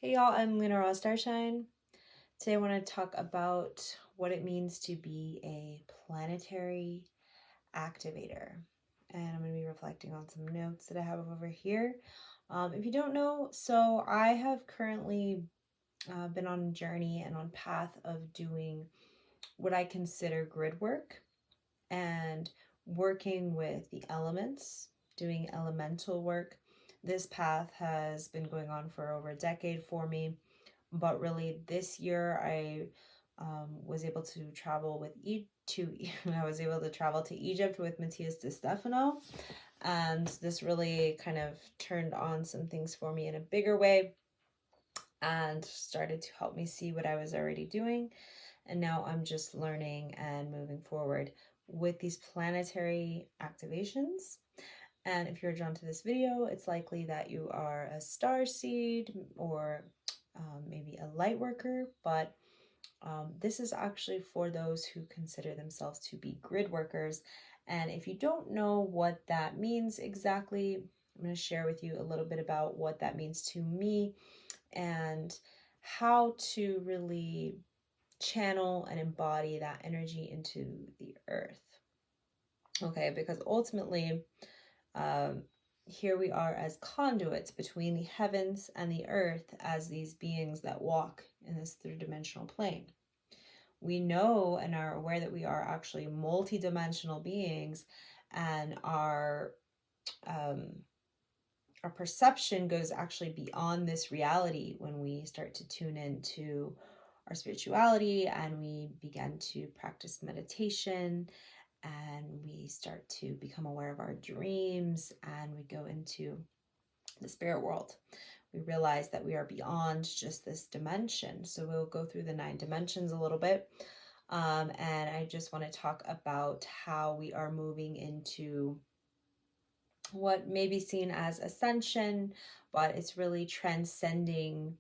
Hey y'all, I'm lunarastarshine. Today I want to talk about what it means to be a planetary activator. And I'm going to be reflecting on some notes that I have over here. If you don't know, so I have currently been on a journey and on path of doing what I consider grid work and working with the elements, doing elemental work. This path has been going on for over a decade for me, but really this year I was able to travel with I was able to travel to Egypt with Matthias de Stefano, and this really kind of turned on some things for me in a bigger way and started to help me see what I was already doing. And now I'm just learning and moving forward with these planetary activations. And if you're drawn to this video, it's likely that you are a star seed or maybe a light worker, but this is actually for those who consider themselves to be grid workers. And if you don't know what that means exactly, I'm going to share with you a little bit about what that means to me and how to really channel and embody that energy into the earth. Okay, because ultimately, here we are as conduits between the heavens and the earth as these beings that walk in this three-dimensional plane. We know and are aware that we are actually multi-dimensional beings, and our perception goes actually beyond this reality when we start to tune into our spirituality and we begin to practice meditation and we start to become aware of our dreams and we go into the spirit world. We realize that we are beyond just this dimension. So we'll go through the 9 dimensions a little bit. And I just want to talk about how we are moving into what may be seen as ascension, but it's really transcending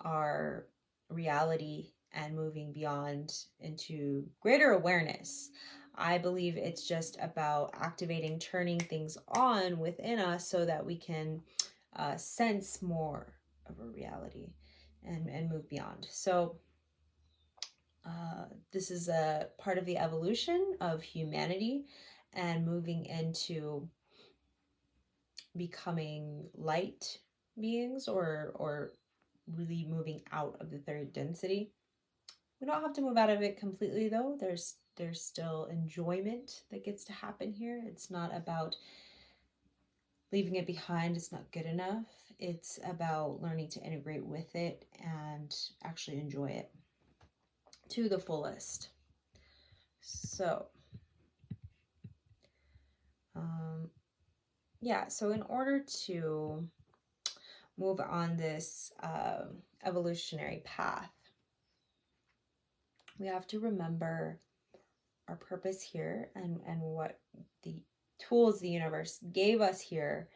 our reality and moving beyond into greater awareness. I believe it's just about activating, turning things on within us so that we can sense more of a reality and move beyond. So this is a part of the evolution of humanity and moving into becoming light beings or really moving out of the third density. We don't have to move out of it completely though. There's still enjoyment that gets to happen here. It's not about leaving it behind. It's not good enough. It's about learning to integrate with it and actually enjoy it to the fullest. So yeah, so in order to move on this evolutionary path, we have to remember our purpose here and what the tools the universe gave us here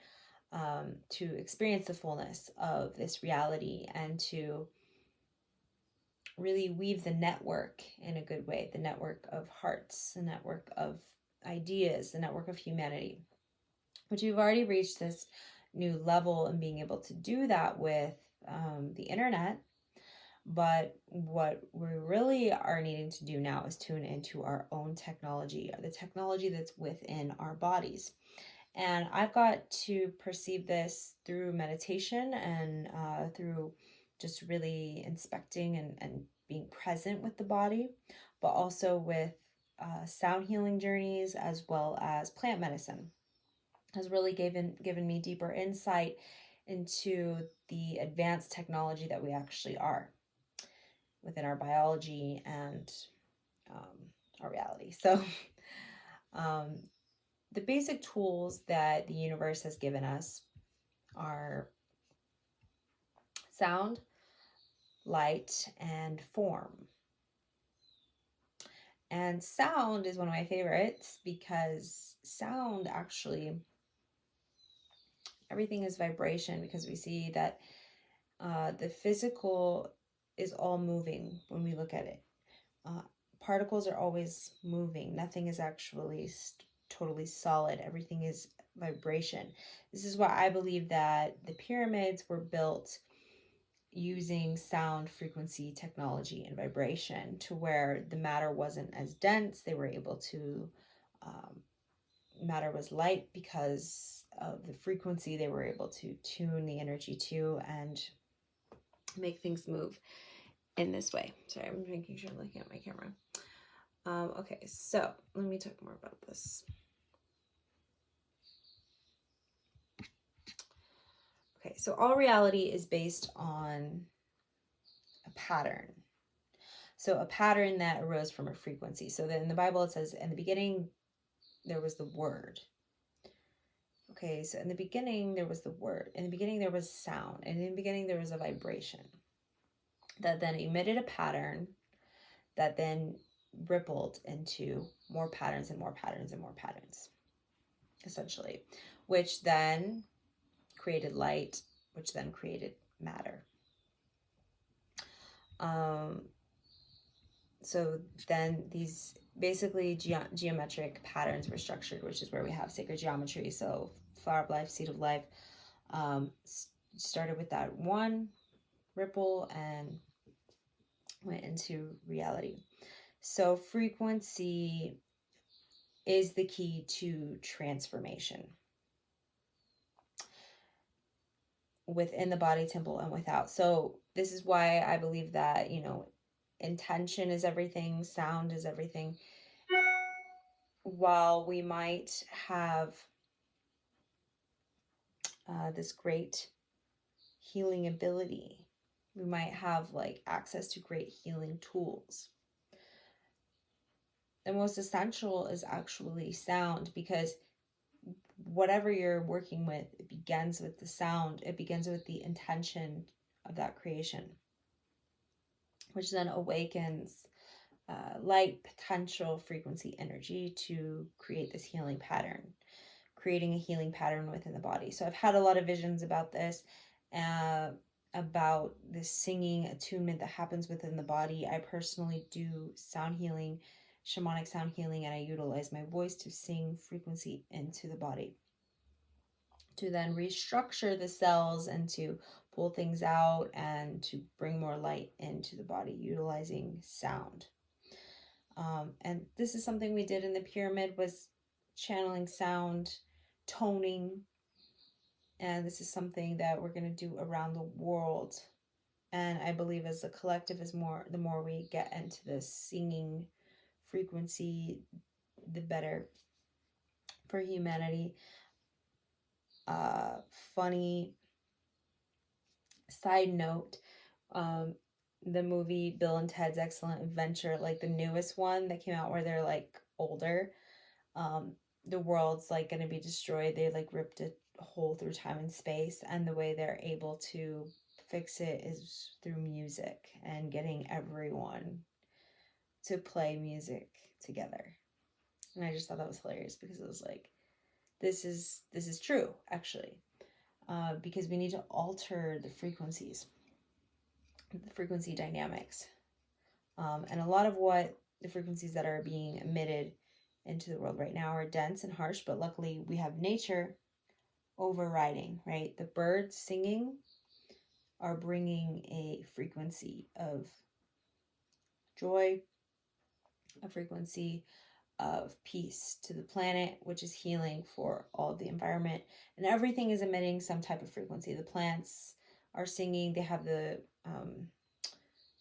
to experience the fullness of this reality and to really weave the network in a good way, the network of hearts, the network of ideas, the network of humanity, which we've already reached this new level and being able to do that with the internet. But what we really are needing to do now is tune into our own technology, the technology that's within our bodies. And I've got to perceive this through meditation and through just really inspecting and being present with the body, but also with sound healing journeys as well as plant medicine has really given me deeper insight into the advanced technology that we actually are within our biology and our reality. So the basic tools that the universe has given us are sound, light, and form. And sound is one of my favorites because sound actually, everything is vibration, because we see that the physical is all moving when we look at it. Particles are always moving. Nothing is actually totally solid. Everything is vibration. This is why I believe that the pyramids were built using sound, frequency, technology, and vibration to where the matter wasn't as dense. They were able to, matter was light because of the frequency. They were able to tune the energy to and make things move in this way. Sorry, I'm making sure I'm looking at my camera. Okay, so let me talk more about this. Okay, so all reality is based on a pattern. So a pattern that arose from a frequency. So that in the Bible it says, in the beginning there was the word. Okay, so in the beginning there was the word. In the beginning there was sound. And in the beginning there was a vibration that then emitted a pattern that then rippled into more patterns and more patterns and more patterns, essentially, which then created light, which then created matter. So then these basically geometric patterns were structured, which is where we have sacred geometry. So flower of life, seed of life, started with that one ripple and went into reality. So frequency is the key to transformation within the body, temple, and without. So this is why I believe that, intention is everything, sound is everything. While we might have this great healing ability, we might have like access to great healing tools. The most essential is actually sound, because whatever you're working with, it begins with the sound. It begins with the intention of that creation, which then awakens light, potential, frequency, energy to create this healing pattern, creating a healing pattern within the body. So I've had a lot of visions about this, about this singing attunement that happens within the body. I personally do sound healing, shamanic sound healing, and I utilize my voice to sing frequency into the body to then restructure the cells and to pull things out and to bring more light into the body utilizing sound. And this is something we did in the pyramid, was channeling sound, toning, and this is something that we're going to do around the world. And I believe as a collective, the more we get into this singing frequency, the better for humanity. Funny side note, the movie Bill and Ted's Excellent Adventure, like the newest one that came out where they're like older, the world's like going to be destroyed. They like ripped a hole through time and space, and the way they're able to fix it is through music and getting everyone to play music together. And I just thought that was hilarious, because it was like, this is true, actually, because we need to alter the frequencies, the frequency dynamics, and a lot of what the frequencies that are being emitted into the world right now are dense and harsh, but luckily we have nature overriding, right? The birds singing are bringing a frequency of joy, a frequency of peace to the planet, which is healing for all of the environment, and everything is emitting some type of frequency. The plants are singing. They have the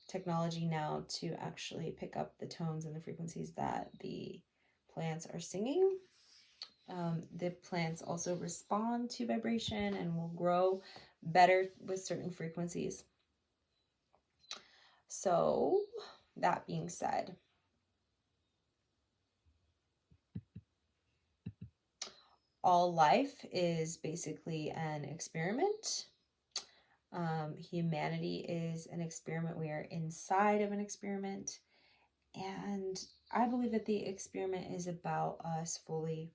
technology now to actually pick up the tones and the frequencies that the plants are singing. The plants also respond to vibration and will grow better with certain frequencies. So that being said, all life is basically an experiment. Humanity is an experiment. We are inside of an experiment. And I believe that the experiment is about us fully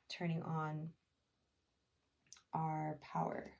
turning on our power,